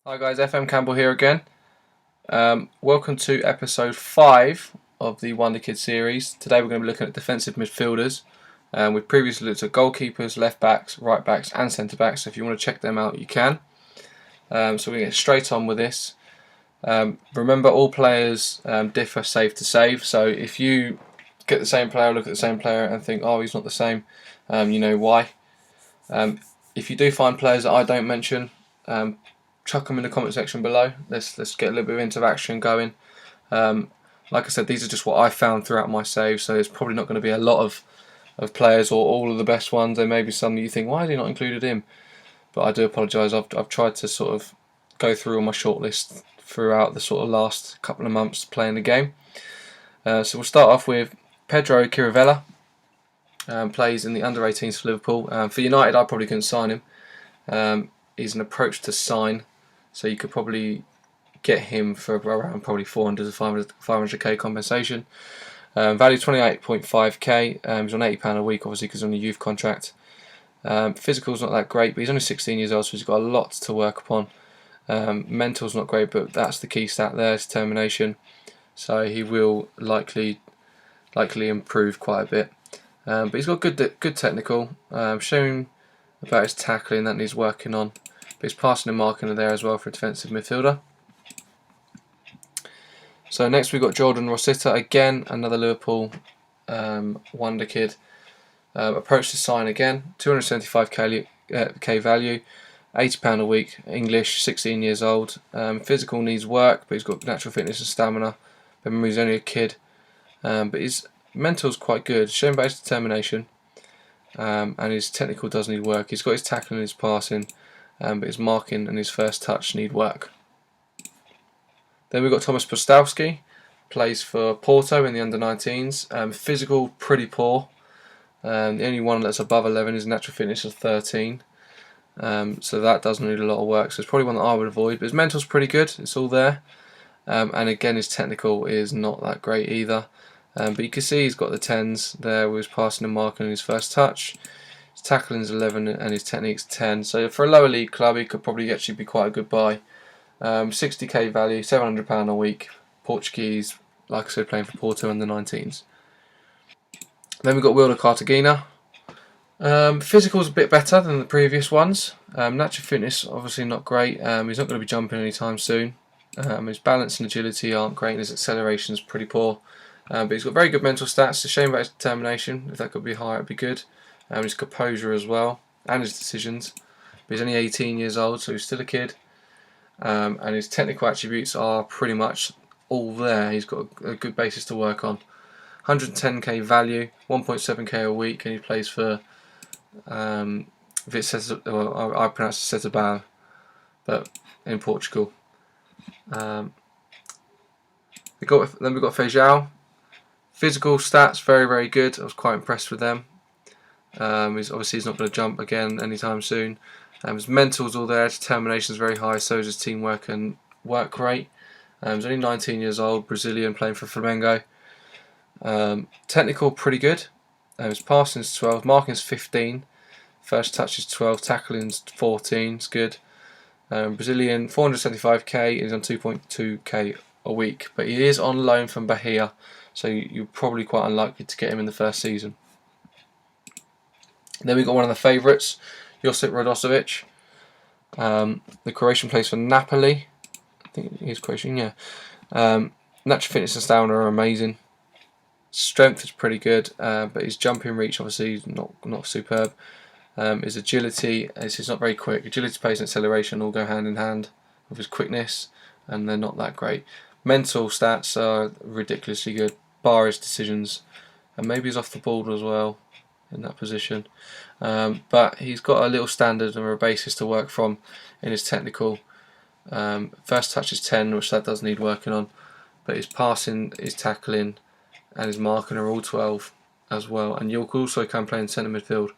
Hi guys, FM Campbell here again. Welcome to episode 5 of the Wonderkids series. Today we're going to be looking at defensive midfielders. We've previously looked at goalkeepers, left backs, right backs and centre backs, so if you want to check them out you can. So we're going to get straight on with this. Remember, all players differ save to save, so if you get the same player, look at the same player and think, oh, he's not the same, you know why. If you do find players that I don't mention, chuck them in the comment section below. Let's get a little bit of interaction going. Like I said, these are just what I found throughout my saves, so it's probably not going to be a lot of players or all of the best ones. There may be some that you think, why has he not included him? But I do apologise. I've tried to sort of go through all my shortlist throughout the sort of last couple of months playing the game. So we'll start off with Pedro Chiravella. Plays in the under-18s for Liverpool. For United, I probably couldn't sign him. He's an approach to sign, so you could probably get him for around probably 400 to 500k compensation. Value 28.5k. He's on £80 a week, obviously, because he's on a youth contract. Physical's not that great, but he's only 16 years old, so he's got a lot to work upon. Mental's not great, but that's the key stat there, is determination. So he will likely improve quite a bit. But he's got good technical. Showing about his tackling that he's working on. But his passing and marking are there as well for a defensive midfielder. So next we've got Jordan Rosita, again another Liverpool Wonderkid. Approach to sign again, 275k value, £80 a week, English, 16 years old. Physical needs work, but he's got natural fitness and stamina. Remember, he's only a kid, but his mental's quite good, showing about his determination. And his technical does need work. He's got his tackling and his passing, but his marking and his first touch need work. Then we've got Thomas Postowski, plays for Porto in the under-19s. Physical, pretty poor. The only one that's above 11 is natural fitness of 13. So that does need a lot of work, so it's probably one that I would avoid. But his mental's pretty good, it's all there. And again, his technical is not that great either. But you can see he's got the 10s there with his passing and marking and his first touch. His tackling is 11 and his technique's 10. So for a lower league club, he could probably actually be quite a good buy. 60k value, £700 a week. Portuguese, like I said, playing for Porto in the 19s. Then we've got Wilder Cartagena. Physical's a bit better than the previous ones. Natural fitness, obviously not great. He's not going to be jumping anytime soon. His balance and agility aren't great, and his acceleration's pretty poor. But he's got very good mental stats. It's a shame about his determination. If that could be higher, it'd be good. His composure as well, and his decisions. But he's only 18 years old, so he's still a kid. And his technical attributes are pretty much all there. He's got a good basis to work on. 110k value, 1.7k a week, and he plays for I pronounce it Setúbal, but in Portugal. Then we've got Feijão. Physical stats, very good. I was quite impressed with them. He's not going to jump again anytime soon. His mental's all there, determination's very high, so is his teamwork and work rate. He's only 19 years old, Brazilian, playing for Flamengo. Technical, pretty good. His passing's 12, marking's 15, first touch is 12, tackling's 14, it's good. Brazilian, 475k, he's on 2.2k a week, but he is on loan from Bahia, so you're probably quite unlikely to get him in the first season. Then we've got one of the favourites, Josip Radosevic. The Croatian plays for Napoli. I think he's Croatian, yeah. Natural fitness and stamina are amazing. Strength is pretty good, but his jumping reach obviously is not superb. His agility is not very quick. Agility, pace and acceleration all go hand in hand with his quickness, and they're not that great. Mental stats are ridiculously good, bar his decisions, and maybe he's off the ball as well in that position. But he's got a little standard and a basis to work from in his technical. First touch is 10, which that does need working on, but his passing, his tackling and his marking are all 12 as well, and you also can play in centre midfield.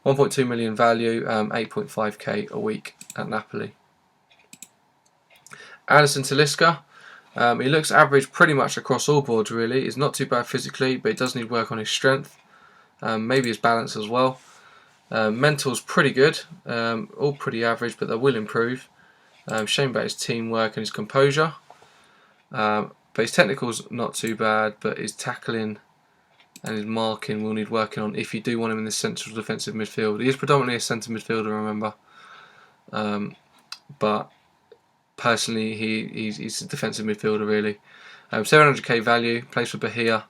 1.2 million value, 8.5k a week at Napoli. Alison Talisca, he looks average pretty much across all boards really. He's not too bad physically, but he does need work on his strength, maybe his balance as well. Mental's pretty good, all pretty average, but they will improve. Shame about his teamwork and his composure. But his technical's not too bad, but his tackling and his marking will need working on if you do want him in the central defensive midfield. He is predominantly a centre midfielder, remember. But personally, he's a defensive midfielder, really. 700k value, plays for Bahia,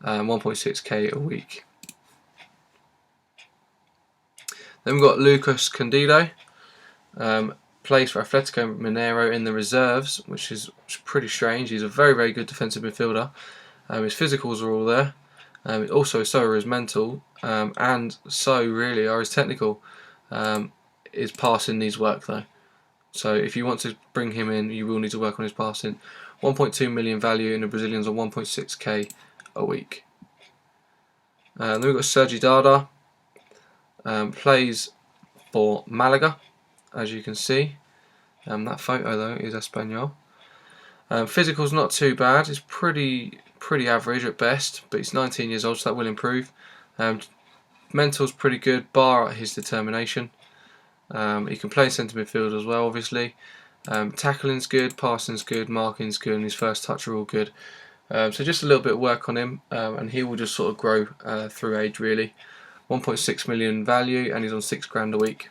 1.6k a week. Then we've got Lucas Candido, plays for Atletico Mineiro in the reserves, which is pretty strange. He's a very, very good defensive midfielder. His physicals are all there. Also, so are his mental, and so really are his technical. His passing needs work though. So if you want to bring him in, you will need to work on his passing. 1.2 million value, and the Brazilians are 1.6k a week. Then we've got Sergi Dada. Plays for Malaga, as you can see. That photo though is Espanol. Physical's not too bad. It's pretty average at best, but he's 19 years old, so that will improve. Mental's pretty good, bar his determination. He can play centre midfield as well, obviously. Tackling's good, passing's good, marking's good, and his first touch are all good. So just a little bit of work on him, and he will just sort of grow through age, really. 1.6 million value, and he's on £6 a week.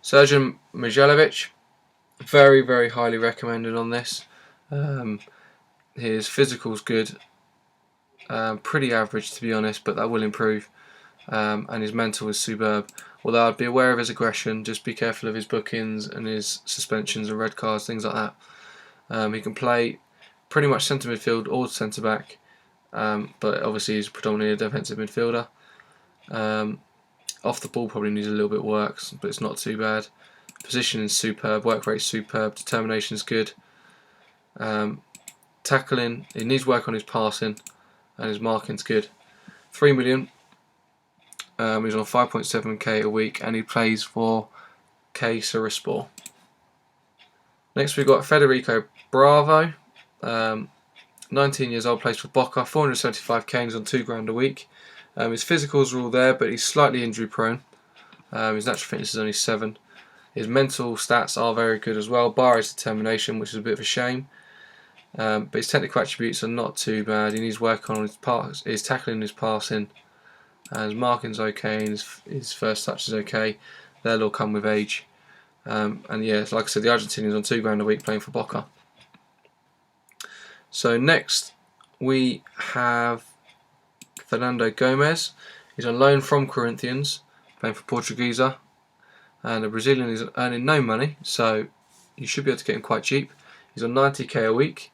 Sergeant Mijalovic, very, very highly recommended on this. His physical's good, pretty average to be honest, but that will improve. And his mental is superb. Although I'd be aware of his aggression, just be careful of his bookings and his suspensions and red cards, things like that. He can play pretty much centre midfield or centre back, but obviously he's predominantly a defensive midfielder. Off the ball probably needs a little bit of work, but it's not too bad. Position is superb, work rate is superb, determination is good. Tackling, he needs work on his passing, and his marking's good. 3 million. He's on 5.7k a week, and he plays for Kayserispor. Next we've got Federico Bravo, 19 years old, plays for Boca, 475k, and he's on £2 a week. His physicals are all there, but he's slightly injury prone. His natural fitness is only 7. His mental stats are very good as well, bar his determination, which is a bit of a shame. But his technical attributes are not too bad. He needs work on his tackling and his passing. His marking's okay, and his first touch is okay. They'll all come with age. And yeah, like I said, the Argentinian's on £2 a week playing for Boca. So next we have Fernando Gomez. He's on loan from Corinthians, playing for Portuguesa. And the Brazilian is earning no money, so you should be able to get him quite cheap. He's on 90k a week.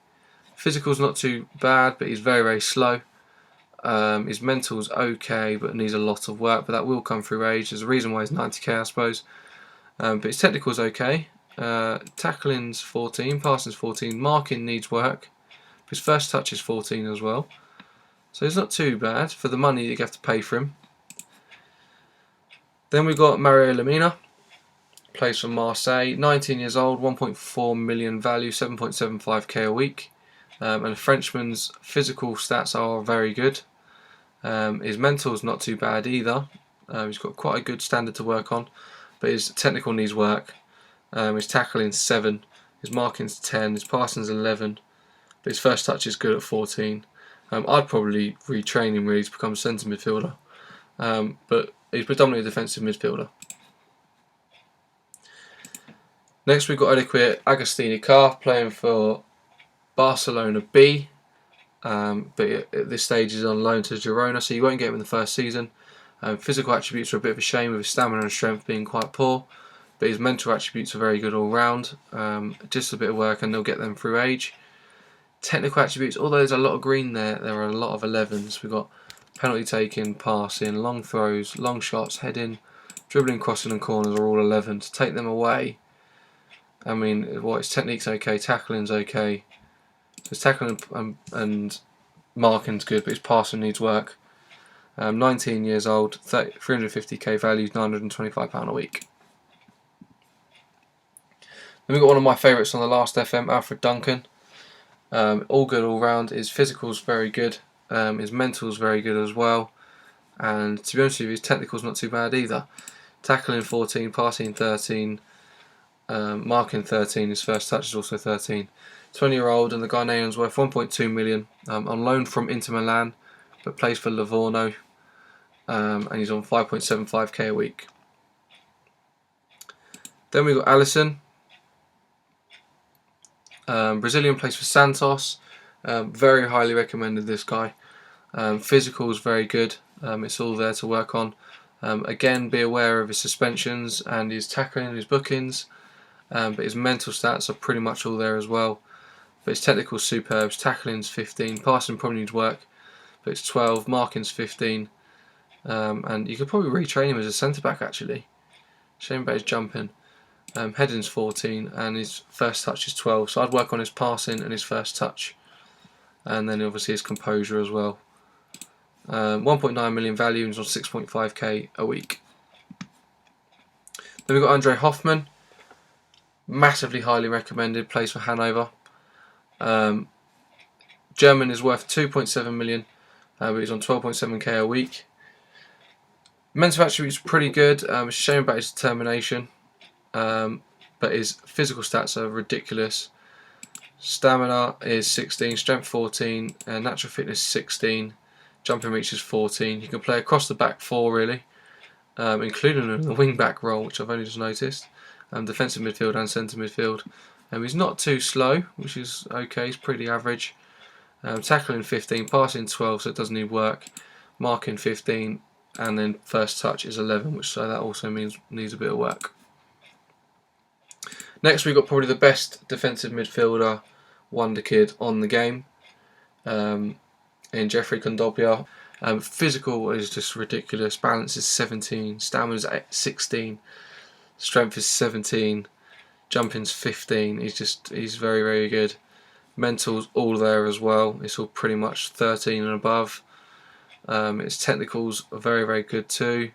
Physical's not too bad, but he's very, very slow. His mental's okay, but needs a lot of work, but that will come through age. There's a reason why he's 90k, I suppose. But his technical's okay. Tackling's 14, passing's 14, marking needs work. His first touch is 14 as well. So it's not too bad for the money you have to pay for him. Then we've got Mario Lemina. Plays for Marseille, 19 years old, 1.4 million value, 7.75k a week. And the Frenchman's physical stats are very good. His mental's not too bad either. He's got quite a good standard to work on, but his technical needs work. His tackling's 7, his marking's 10, his passing's 11, but his first touch is good at 14. I'd probably retrain him really to become a centre midfielder, but he's predominantly a defensive midfielder. Next we've got Olivier Agostini Carr playing for Barcelona B, but at this stage he's on loan to Girona, so you won't get him in the first season. Physical attributes are a bit of a shame, with his stamina and strength being quite poor, but his mental attributes are very good all round. Just a bit of work and they'll get them through age. Technical attributes, although there's a lot of green there are a lot of 11s. We've got penalty taking, passing, long throws, long shots, heading, dribbling, crossing and corners are all 11. To take them away, I mean, his technique's okay, tackling's okay. His tackling and marking's good, but his passing needs work. 19 years old, 350k value, £925 a week. Then we've got one of my favourites on the last FM, Alfred Duncan. All good all round. His physical's very good. His mental's very good as well. And to be honest with you, his technical's not too bad either. tackling 14, passing 13, marking 13. His first touch is also 13. 20-year-old, and the Ghanaian's worth 1.2 million. On loan from Inter Milan, but plays for Livorno, and he's on 5.75k a week. Then we've got Alisson. Brazilian, plays for Santos. Very highly recommended, this guy. Physical is very good. It's all there to work on. Again, be aware of his suspensions and his tackling and his bookings. But his mental stats are pretty much all there as well. But his technical's superb. His tackling's 15. Passing probably needs work, but it's 12. Marking's 15. And you could probably retrain him as a centre back, actually. Shame about his jumping. Heading's 14, and his first touch is 12. So I'd work on his passing and his first touch, and then obviously his composure as well. 1.9 million value, and he's on 6.5k a week. Then we've got Andre Hoffmann. Massively highly recommended. Plays for Hanover. German, is worth 2.7 million, but he's on 12.7k a week. Mental attributes pretty good. It's a shame about his determination, but his physical stats are ridiculous. Stamina is 16, strength 14, natural fitness 16, jumping reach is 14. You can play across the back four, really, including in the wing back role, which I've only just noticed. Defensive midfield and centre midfield. He's not too slow, which is okay. He's pretty average. Tackling 15, passing 12, so it doesn't need work. Marking 15, and then first touch is 11, which so that also means needs a bit of work. Next, we've got probably the best defensive midfielder, Wonderkid, on the game, in Jeffrey Kondogbia. Physical is just ridiculous. Balance is 17, stamina is 16, strength is 17, jumping's 15. He's very, very good. Mental's all there as well. It's all pretty much 13 and above. His technicals are very, very good too.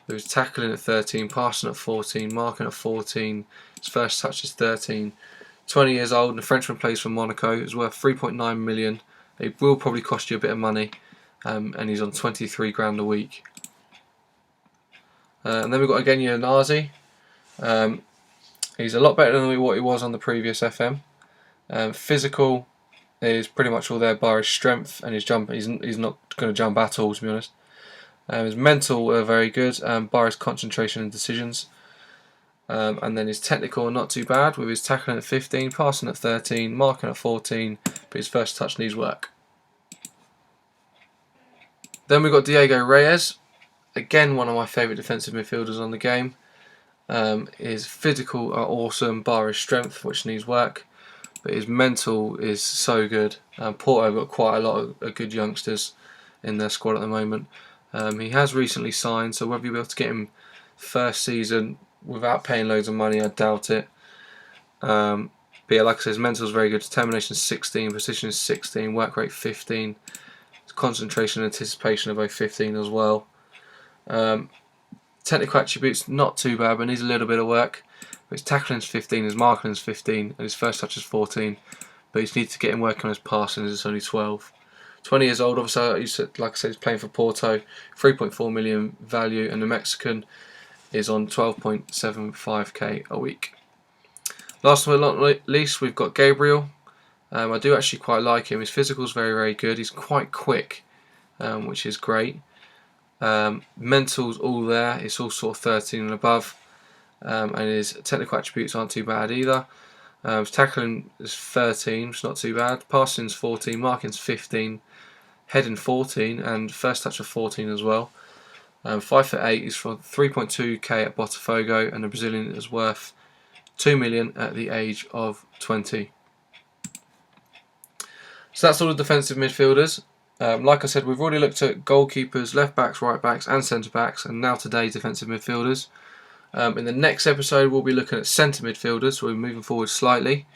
There's tackling at 13, passing at 14, marking at 14. His first touch is 13. 20 years old, and the Frenchman plays for Monaco. He's worth 3.9 million. It will probably cost you a bit of money, and he's on 23 grand a week. And then we've got Agenya Nazi. He's a lot better than what he was on the previous FM. Physical is pretty much all there, bar his strength and his jump. He's not going to jump at all, to be honest. His mental are very good, bar his concentration and decisions. And then his technical are not too bad, with his tackling at 15, passing at 13, marking at 14, but his first touch needs work. Then we've got Diego Regens. Again, one of my favourite defensive midfielders on the game. His physical are awesome, bar his strength, which needs work. But his mental is so good. Porto have got quite a lot of good youngsters in their squad at the moment. He has recently signed, so whether you'll be able to get him first season without paying loads of money, I doubt it. But yeah, like I said, his mental is very good. Determination is 16, precision is 16, work rate 15, concentration and anticipation are both 15 as well. Technical attributes not too bad, but needs a little bit of work. But his tackling is 15, his marking is 15, and his first touch is 14. But he needs to get him working on his passing, as it's only 12. 20 years old, obviously, like I said, he's playing for Porto. 3.4 million value, and the Mexican is on 12.75k a week. Last but not least, we've got Gabriel. I do actually quite like him. His physical is very, very good. He's quite quick, which is great. Mental's all there. It's all sort of 13 and above. And his technical attributes aren't too bad either. His tackling is 13, it's not too bad. Passing's 14, marking's 15, heading 14, and first touch of 14 as well. 5'8", he's from 3.2k at Botafogo, and the Brazilian is worth 2 million at the age of 20. So that's all the defensive midfielders. Like I said, we've already looked at goalkeepers, left backs, right backs, and centre backs, and now today defensive midfielders. In the next episode, we'll be looking at centre midfielders, so we're moving forward slightly.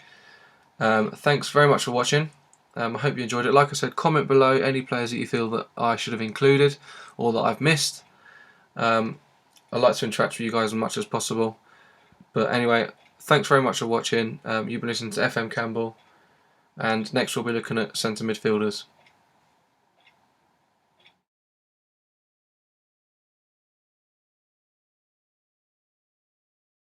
Thanks very much for watching. I hope you enjoyed it. Like I said, comment below any players that you feel that I should have included or that I've missed. I'd like to interact with you guys as much as possible. But anyway, thanks very much for watching. You've been listening to FM Campbell, and next we'll be looking at centre midfielders.